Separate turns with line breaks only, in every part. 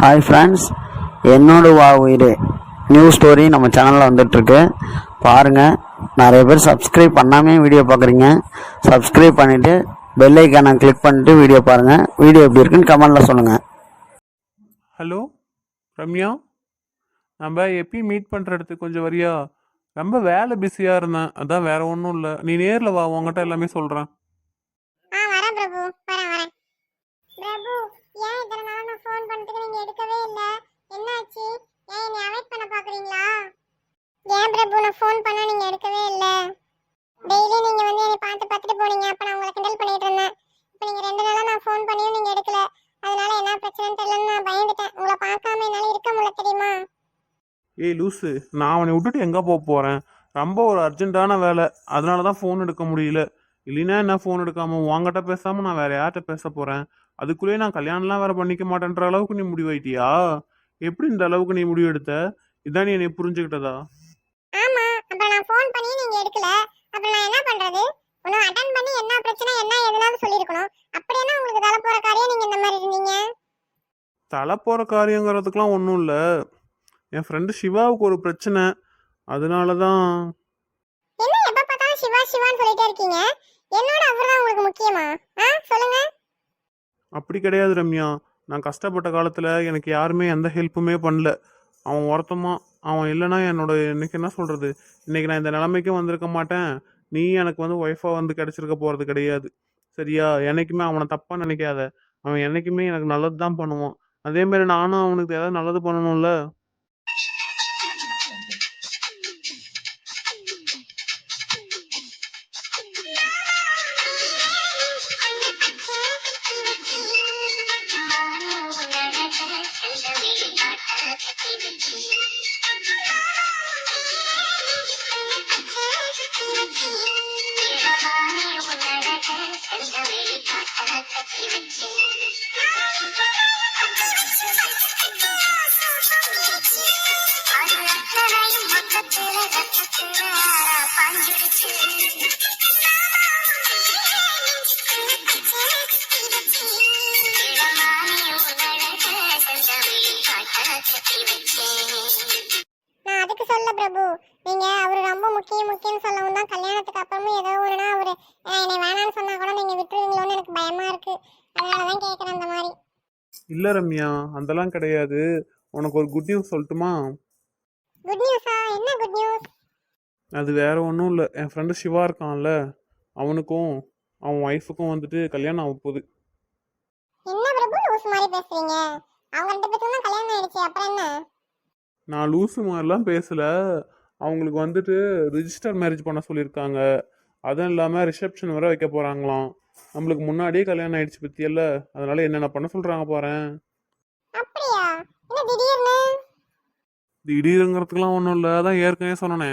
Hi friends, என்னோட வா உயிர் நியூ ஸ்டோரி நம்ம சேனலில் வந்துட்டுருக்கு. பாருங்கள், நிறைய பேர் சப்ஸ்கிரைப் பண்ணாமல் வீடியோ பார்க்குறீங்க. சப்ஸ்கிரைப் பண்ணிவிட்டு பெல் ஐக்கானை கிளிக் பண்ணிட்டு வீடியோ பாருங்கள். வீடியோ எப்படி இருக்குன்னு கமெண்டில் சொல்லுங்கள்.
ஹலோ ரம்யா, நம்ம எப்பயும் மீட் பண்ணுற இடத்துக்கு கொஞ்சம் வரியா? ரொம்ப வேலை பிஸியாக இருந்தேன், அதான் வேற ஒன்றும் இல்லை. நீ நேரில் வா, உங்ககிட்ட எல்லாமே சொல்கிறேன்.
வரேன் பிரபு, வரேன். பிரபு, ஏன் இத்தனை நாளா நான் ஃபோன் பண்ணிட்டு நீங்க எடுக்கவே இல்ல? என்னாச்சு? ஏன் என்னை அவாய்ட் பண்ண பாக்குறீங்களா? ஏன் பிரபு நான் ஃபோன் பண்ணா நீங்க எடுக்கவே இல்ல? டெய்லி நீங்க வந்து என்னை பார்த்துட்டு போனீங்க, அப்ப நான் உங்களை கிண்டல் பண்ணிட்டு இருந்தேன். இப்போ நீங்க 2 நாளா நான் ஃபோன் பண்ணியும் நீங்க எடுக்கல. அதனால என்ன பிரச்சனைன்னு தெரியலன்னு நான் பயந்துட்டேன். உங்களை பார்க்காம என்னால இருக்க முடியல, தெரியுமா?
ஏய் லூஸு, நான் அவனை விட்டுட்டு எங்கே போக போகிறேன்? ரொம்ப ஒரு அர்ஜென்ட்டான வேலை, அதனால தான் ஃபோன் எடுக்க முடியல. இல்லைன்னா என்ன, ஃபோன் எடுக்காமல் உங்ககிட்ட பேசாமல் நான் வேற யார்கிட்ட பேச போகிறேன்? அதுக்குள்ளேயே நான் கல்யாணம்லாம் வேற பண்ணிக்க மாட்டேன்ற அளவுக்கு நீ முடிவாயிட்டியா? எப்படி இந்த அளவுக்கு நீ முடிவு எடுத்த? இதான் நீ என்னை புரிஞ்சுக்கிட்டதா?
ஆமா, அப்ப நான் ஃபோன் பண்ணி நீங்க எடுக்கல. அப்ப நான் என்ன பண்றது? உன்னை அட்டெண்ட் பண்ணி என்ன பிரச்சனை என்ன ஏதுனாலும் சொல்லிருக்கணும். அப்படி என்ன உங்களுக்கு தலை போற காரியம் நீங்க இந்த மாதிரி இருந்தீங்க?
தலை போகிற காரியங்கிறதுக்கெலாம் ஒன்றும் இல்லை. என் ஃப்ரெண்டு சிவாவுக்கு ஒரு பிரச்சனை, அதனால தான்.
என்ன எப்ப பார்த்தாலும் சிவா சிவான்னு சொல்லிட்டே இருக்கீங்க? என்னோட அவர்தான் உங்களுக்கு முக்கியமா? சொல்லுங்க.
அப்படி கிடையாது ரம்யா. நான் கஷ்டப்பட்ட காலத்தில் எனக்கு யாருமே எந்த ஹெல்ப்புமே பண்ணல. அவன் ஒருத்தமா, அவன் இல்லைன்னா என்னோட இன்னைக்கு என்ன சொல்கிறது, இன்னைக்கு நான் இந்த நிலைமைக்கும் வந்திருக்க மாட்டேன். நீ எனக்கு வந்து ஒய்ஃபாக வந்து கிடச்சிருக்க போகிறது கிடையாது. சரியா? என்னைக்குமே அவனை தப்பாக நினைக்காத. அவன் என்னைக்குமே எனக்கு நல்லது தான் பண்ணுவான். அதேமாரி நானும் அவனுக்கு ஏதாவது நல்லது பண்ணணும்ல.
நான் அதுக்கு சொல்ல பிரபு, நீங்க அவரு ரொம்ப முக்கியம் சொல்லவும் தான் கல்யாணத்துக்கு அப்புறமும் ஏதோ ஒண்ணுனா அவரு என்னை வேணாம்னு சொன்னா கூட நீங்க விட்டுருவீங்களோன்னு எனக்கு பயமா இருக்கு. அதனாலதான் கேக்குறேன் அந்த மாதிரி.
இல்லை ரம்யா, அதெல்லாம் கிடையாது. உனக்கு ஒரு குட் நியூஸ் சொல்லட்டுமா?
குட் நியூஸா? என்ன குட் நியூஸ்?
அது வேற ஒன்றும் இல்லை. என் ஃப்ரெண்டு சிவா இருக்கான்ல, அவனுக்கும் அவன் ஒய்ஃபுக்கும் வந்துட்டு கல்யாணம் ஆக போகுது.
என்ன பிரபு லூஸ் மாதிரி பேசுறீங்க? அவங்க 2 பேத்துக்கும் தான் கல்யாணம் ஆயிடுச்சு, அப்புறம் என்ன?
நான் லூசு மாதிரிலாம் பேசல. அவங்களுக்கு வந்துட்டு ரிஜிஸ்டர் மேரேஜ் பண்ண சொல்லியிருக்காங்க. அதுவும் இல்லாமல் ரிசப்ஷன் வர வைக்க போகிறாங்களாம். நம்மளுக்கு முன்னாடியே கல்யாணம் ஆயிடுச்சு பற்றியல்ல, அதனால என்னென்ன பண்ண சொல்கிறாங்க பாரேன்.
அப்படியா? என்ன திடீர்னு?
திடீருங்கிறதுக்குலாம் ஒன்றும் இல்லை, அதான் ஏற்கனவே சொன்னனே.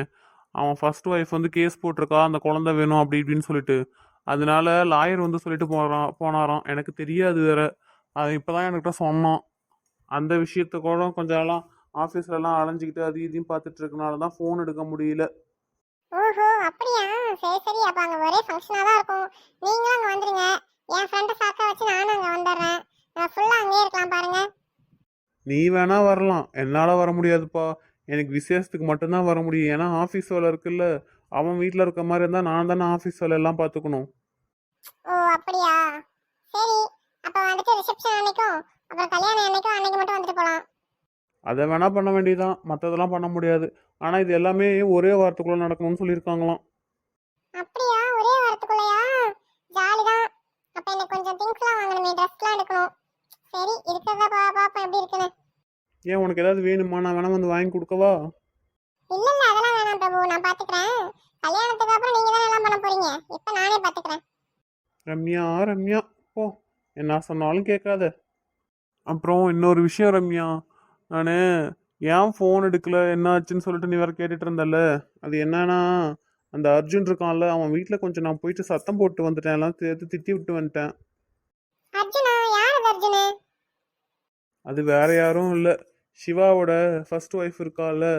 அவன் ஃபர்ஸ்ட் ஒய்ஃப் வந்து கேஸ் போட்டிருக்கா, அந்த குழந்தை வேணும் அப்படி இப்படின்னு சொல்லிட்டு. அதனால லாயர் வந்து சொல்லிட்டு போனாராம். எனக்கு தெரியாது வேற. அது இப்போ தான் என்கிட்ட சொன்னான். அந்த விஷயத்த கூட கொஞ்சம் எல்லாம் ஆஃபீஸ்லலாம் அலைஞ்சிக்கிட்டு அது இதையும் பார்த்துட்டு இருக்கனால தான் ஃபோன் எடுக்க முடியல.
ஓஹோ, அப்படியா? சரி அப்ப அங்க ஒரே ஃபங்க்ஷனா தான் இருக்கும். நீங்களும் அங்க வந்துருங்க. என் ஃப்ரெண்ட சாக்க வச்சு நானும் அங்க வந்துடுறேன். ஃபுல்லா அங்கேயே இருக்கலாம் பாருங்க.
நீ வேணா வரலாம், என்னால் வர முடியாதுப்பா. எனக்கு விசேஷத்துக்கு மட்டும்தான் வர முடியும். ஏன்னா ஆஃபீஸ் வேலை இருக்குல்ல. அவன் வீட்டில் இருக்க மாதிரி இருந்தால் நான் தானே ஆஃபீஸ் வேலை எல்லாம் பார்த்துக்கணும்.
ஓ அப்படியா? சரி, அப்ப வந்துட்டு ரிசப்ஷன் அன்னைக்கும் அப்புறம் கல்யாணம் அன்னைக்கும் அன்னைக்கு மட்டும் வந்துட்டு போலாம்.
அதை வேணா பண்ண வேண்டியதான், மற்றதெல்லாம் பண்ண முடியாது. ஆனால் இது எல்லாமே ஒரே வாரத்துக்குள்ளே நடக்கணும்னு சொல்லியிருக்காங்களாம்.
அப்படியா? ஒரே வாரத்துக்குள்ளயா? ஜாலிதான். அப்ப எனக்கு கொஞ்சம் திங்ஸ்லாம் வாங்கணுமே, ட்ரெஸ்லாம் எடுக்கணும். சரி, இருக்கிறத பாப்பா எப்படி இருக்குன்னு.
ஏன், உனக்கு ஏதாவது வேணுமா? நான் வேணா வந்து வாங்கி கொடுக்கவா?
இல்ல அதெல்லாம் வேணாம் பிரபு, நான் பாத்துக்கிறேன். கல்யாணத்துக்கு அப்புறம் நீங்க தான் எல்லாம் பண்ண போறீங்க. இப்ப நானே பாத்துக்கிறேன்.
ரம்யா ரம்யா, ஓ, என்ன சொன்னாலும் கேட்காத. அப்புறம் இன்னொரு விஷயம் ரம்யா, நான் ஏன் ஃபோன் எடுக்கல என்ன ஆச்சுன்னு சொல்லிட்டு நீ வேற கேட்டுட்டு இருந்தல்ல. அது என்னன்னா, அந்த அர்ஜுன் இருக்கான்ல, அவன் வீட்டில் கொஞ்சம் நான் போயிட்டு சத்தம் போட்டு வந்துட்டேன், எல்லாம் சேர்த்து திட்டி விட்டு வந்துட்டேன்.
அர்ஜுனா? யார் அது அர்ஜுனு?
அது வேற யாரும் இல்லை, சிவாவோட ஃபர்ஸ்ட் ஒய்ஃப் இருக்கால,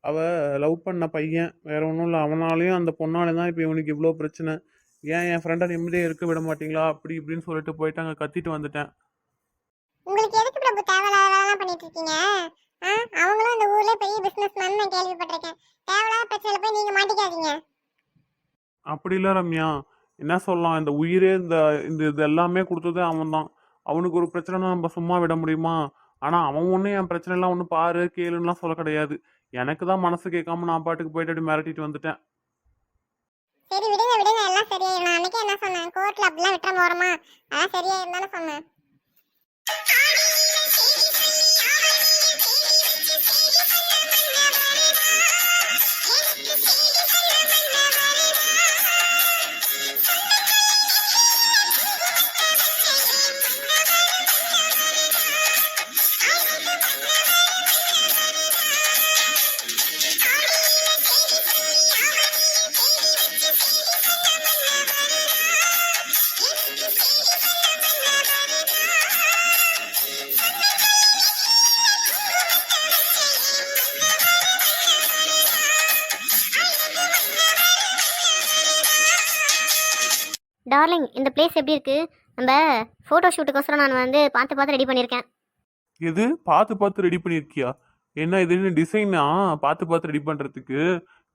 அவ லவ் பண்ண பையன். வேற ஒன்றும் இல்லை, அவனாலையும் அந்த பொண்ணாலே தான் இப்போ இவனுக்கு இவ்வளோ பிரச்சனை. ஏன் என் ஃப்ரெண்டை நிம்மதியாக இருக்க விட மாட்டீங்களா அப்படி இப்படின்னு சொல்லிட்டு போயிட்டு அங்கே கத்திட்டு வந்துட்டேன்.
உங்களுக்கு எதுக்கு பிரபு தேவையில்லாத வேலைலாம் பண்ணிட்டு இருக்கீங்க? ஆ, அவங்களும் இந்த ஊர்ல பெரிய பிசினஸ் மேன் நான் கேள்விப்பட்டிருக்கேன். தேவையில்லாத பிரச்சனையில போய் நீங்க மாட்டிக்காதீங்க.
அப்படி இல்லை ரம்யா, என்ன சொல்லலாம், இந்த உயிரே இந்த இந்த இது எல்லாமே கொடுத்ததே அவன் தான். அவனுக்கு ஒரு பிரச்சனைனா நம்ம சும்மா விட முடியுமா? ஆனால் அவன் ஒன்றும் என் பிரச்சனைலாம் ஒன்றும் பாரு கேளுன்னுலாம் சொல்ல கிடையாது. எனக்கு தான் மனசு கேட்காம நான் பாட்டுக்கு போயிட்டு அப்படி மிரட்டிட்டு வந்துட்டேன்.
சரி விடுங்க விடுங்க, எல்லாம் சரியாயிரும். நான் அன்னைக்கே என்ன சொன்னேன், கோர்ட்ல அப்படிலாம் விட்டுற போறோமா? அதான் சரியாயிரும் தானே சொன்னேன்.
டார்லிங், இந்த பிளேஸ் எப்படி இருக்கு? நம்ம ஃபோட்டோ ஷூட்டுக்கோசரம் நான் வந்து பார்த்து பார்த்து ரெடி பண்ணியிருக்கேன்.
எது பார்த்து பார்த்து ரெடி பண்ணியிருக்கியா? என்ன இதுன்னு டிசைனா பார்த்து பார்த்து ரெடி பண்ணுறதுக்கு?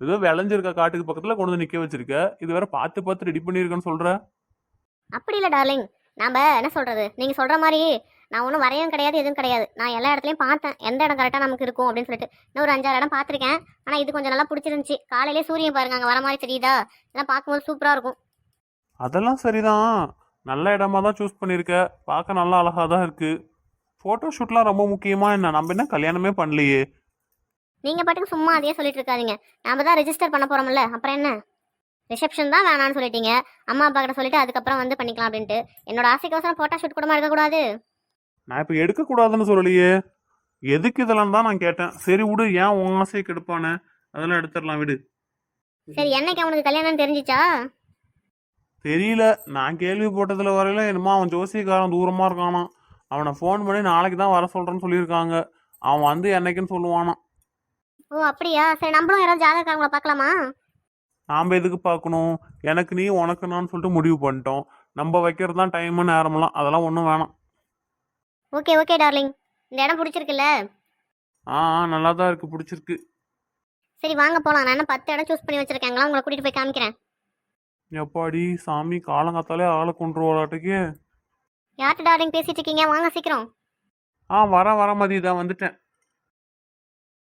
ஏதோ விளைஞ்சிருக்க காட்டுக்கு பக்கத்தில் கொண்டு வந்து நிற்க வச்சிருக்க, இது வேற பார்த்து பார்த்து ரெடி பண்ணியிருக்கேன்னு சொல்கிற?
அப்படி இல்லை டார்லிங், நாம் என்ன சொல்கிறது, நீங்கள் சொல்கிற மாதிரி நான் ஒன்றும் வரையும் கிடையாது, எதுவும் கிடையாது. நான் எல்லா இடத்துலையும் பார்த்தேன் எந்த இடம் கரெக்டாக நமக்கு இருக்கும் அப்படின்னு சொல்லிட்டு. இன்னும் ஒரு 5-6 இடம் பார்த்துருக்கேன். ஆனால் இது கொஞ்சம் நல்லா பிடிச்சிருந்துச்சி. காலையிலே சூரியன் பாருங்க அங்கே வர மாதிரி தெரியுதா? இதெல்லாம் பார்க்கும்போது சூப்பராக இருக்கும்.
அதெல்லாம் சரிதான், நல்ல இடமா தான் சூஸ் பண்ணியிருக்க, பார்க்க நல்லா அழகாக தான் இருக்குது. ஃபோட்டோ ஷூட்லாம் ரொம்ப முக்கியமாக என்ன? நம்ம என்ன கல்யாணமே பண்ணலையே.
நீங்கள் பாட்டுக்கு சும்மா அதையே சொல்லிட்டு இருக்காதீங்க. நாம் தான் ரெஜிஸ்டர் பண்ண போகிறோம்ல, அப்புறம் என்ன? ரிசப்ஷன் தான் வேணான்னு சொல்லிட்டீங்க, அம்மா அப்பா கிட்ட சொல்லிட்டு அதுக்கப்புறம் வந்து பண்ணிக்கலாம் அப்படின்ட்டு. என்னோட ஆசைக்கோசரம் ஃபோட்டோ ஷூட் கூடமா இருக்கக்கூடாது?
நான் இப்போ எடுக்கக்கூடாதுன்னு சொல்லலையே, எதுக்கு இதெல்லாம் தான் நான் கேட்டேன். சரி விடு, ஏன் உன் ஆசையை கெடுப்பானே, அதெல்லாம் எடுத்துடலாம் விடு.
சரி, என்னைக்கு அவனுக்கு கல்யாணம் தெரிஞ்சிச்சா?
தெரியல, நான் கேள்விப்பட்டதில் வரையில என்னமோ அவன் ஜோசியக்காரன் தூரமாக இருக்கானா. அவனை ஃபோன் பண்ணி நாளைக்கு தான் வர சொல்கிறேன்னு சொல்லியிருக்காங்க. அவன் வந்து என்னைக்குன்னு சொல்லுவானா.
ஓ அப்படியா? சரி, நம்மளும் யாராவது ஜாதகக்காரங்களை பார்க்கலாமா?
நாம் எதுக்கு பார்க்கணும்? எனக்கு நீ உனக்கு நான் சொல்லிட்டு முடிவு பண்ணிட்டோம். நம்ம வைக்கிறது தான் டைமு நேரமெல்லாம், அதெல்லாம் ஒன்றும் வேணாம்.
ஓகே ஓகே டார்லிங், இந்த இடம் பிடிச்சிருக்குல்ல?
நல்லா தான் இருக்குது, பிடிச்சிருக்கு.
சரி வாங்க போகலாம். நான் என்ன 10 இடம் சூஸ் பண்ணி வச்சுருக்கேங்களா, உங்களை கூட்டிகிட்டு போய் காமிக்கிறேன்.
எப்பாடி சாமி, காலங்காத்தாலே ஆளை கொண்டு வராட்டுக்கு.
யார்கிட்ட டார்லிங் பேசிட்டு இருக்கீங்க? வாங்க சீக்கிரம்.
வர மதி தான் வந்துட்டேன்.